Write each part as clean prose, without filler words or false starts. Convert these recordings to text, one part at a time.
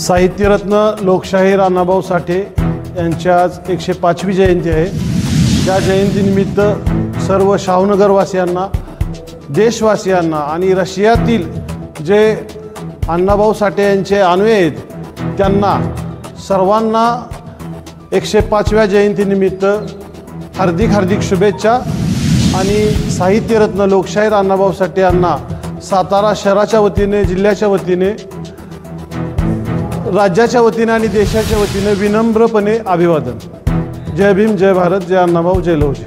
साहित्यरत्न लोकशाहीर अण्णाभाऊ साठे यांची आज 105वी जयंती आहे। त्या जयंतीनिमित्त सर्व शाहूनगरवासियांना, देशवासियांना आणि रशियातील जे अण्णाभाऊ साठे यांचे अनुयायी आहेत त्यांना सर्वांना 105व्या जयंतीनिमित्त हार्दिक शुभेच्छा। आणि साहित्यरत्न लोकशाहीर अण्णाभाऊ साठे यांना सातारा शहराच्या वतीने, जिल्ह्याच्या वतीने, राज्याच्या वतीने आणि देशाच्या वतीने विनम्रपणे अभिवादन। जय भीम, जय भारत, जय अण्णाभाऊ, जय लवजी।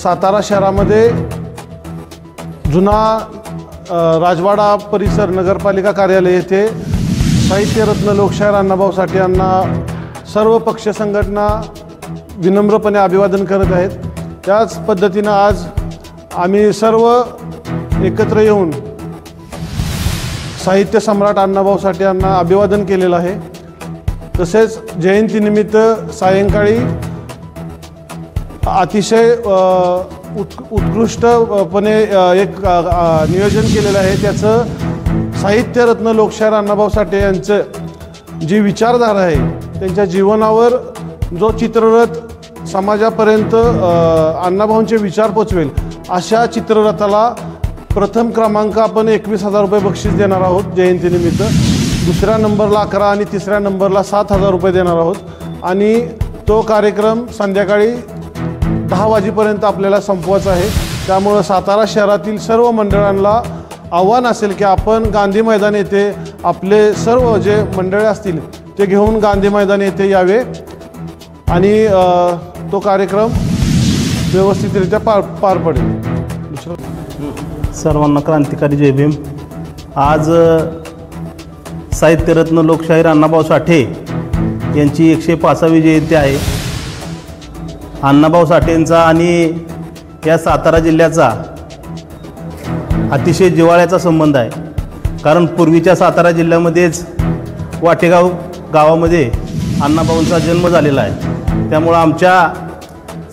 सातारा शहरामध्ये जुना राजवाडा परिसर नगरपालिका कार्यालय येथे साहित्यरत्न लोकशाहीर अण्णाभाऊ साठे यांना सर्व पक्ष संघटना विनम्रपणे अभिवादन करत आहेत। त्याच पद्धतीने आज आम्ही सर्व एकत्र येऊन साहित्य सम्राट अण्णाभाऊ साठे यांना अभिवादन केलेलं आहे। तसेच जयंतीनिमित्त सायंकाळी अतिशय उत्कृष्टपणे एक नियोजन केलेलं आहे। त्याचं साहित्यरत्न लोकशाहीर अण्णाभाऊ साठे यांचं जी विचारधारा आहे, त्यांच्या जीवनावर जो चित्ररथ समाजापर्यंत अण्णाभाऊंचे विचार पोचवेल अशा चित्ररथाला प्रथम क्रमांक आपण 21,000 रुपये बक्षीस देणार आहोत जयंतीनिमित्त। दुसऱ्या नंबरला 11 आणि तिसऱ्या नंबरला 7,000 रुपये देणार आहोत। आणि तो कार्यक्रम संध्याकाळी 10 वाजेपर्यंत आपल्याला संपवायचा आहे। त्यामुळे सातारा शहरातील सर्व मंडळांना आव्हान असेल की आपण गांधी मैदान येथे आपले सर्व जे मंडळे असतील ते घेऊन गांधी मैदान येथे यावे आणि तो कार्यक्रम व्यवस्थितरित्या पार पडेल। सर्वांना क्रांतिकारी जय भीम। आज साहित्यरत्न लोकशाहीर अण्णाभाऊ साठे यांची 105वी जयंती आहे। अण्णाभाऊ साठेंचा आणि या सातारा जिल्ह्याचा अतिशय जिव्हाळ्याचा संबंध आहे। कारण पूर्वीच्या सातारा जिल्ह्यामध्येच वाटेगाव गावामध्ये अण्णाभाऊंचा जन्म झालेला आहे। त्यामुळं आमच्या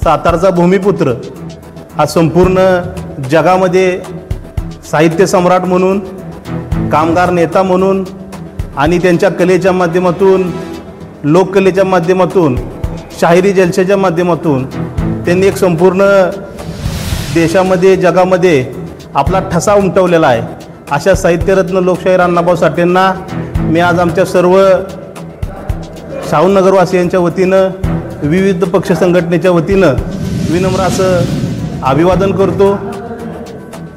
सातारचा भूमिपुत्र हा संपूर्ण जगामध्ये साहित्य सम्राट म्हणून, कामगार नेता म्हणून आणि त्यांच्या कलेच्या माध्यमातून, लोककलेच्या माध्यमातून, शाहिरी जलसेच्या माध्यमातून त्यांनी एक संपूर्ण देशामध्ये, जगामध्ये आपला ठसा उमटवलेला आहे। अशा साहित्यरत्न लोकशाहीर अण्णाभाऊ साठेंना मी आज आमच्या सर्व शाहूनगरवासियांच्या वतीनं, विविध पक्ष संघटनेच्या वतीनं विनम्र असं अभिवादन करतो।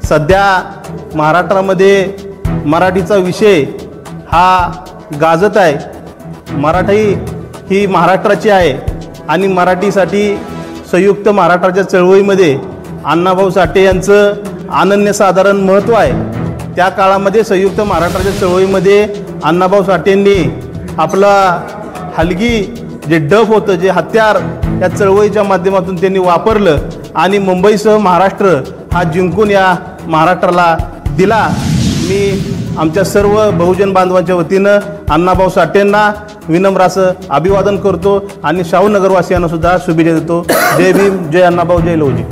सध्या महाराष्ट्रामध्ये मराठीचा विषय हा गाजत आहे। मराठी ही महाराष्ट्राची आहे आणि मराठीसाठी संयुक्त महाराष्ट्राच्या चळवळीमध्ये अण्णाभाऊ साठे यांचं अनन्यसाधारण महत्त्व आहे। त्या काळामध्ये संयुक्त महाराष्ट्राच्या चळवळीमध्ये अण्णाभाऊ साठेंनी आपला हलगी जे डफ होतं, जे हत्यार या चळवळीच्या माध्यमातून त्यांनी वापरलं आणि मुंबईसह महाराष्ट्र हा जिंकून या महाराष्ट्राला दिला। मी आमच्या सर्व बहुजन बांधवांच्या वतीनं अण्णाभाऊ साठेंना विनम्र असं अभिवादन करतो आणि शाहूनगरवासियांना सुद्धा शुभेच्छा देतो। जय भीम, जय अण्णाभाऊ, जय लवजी।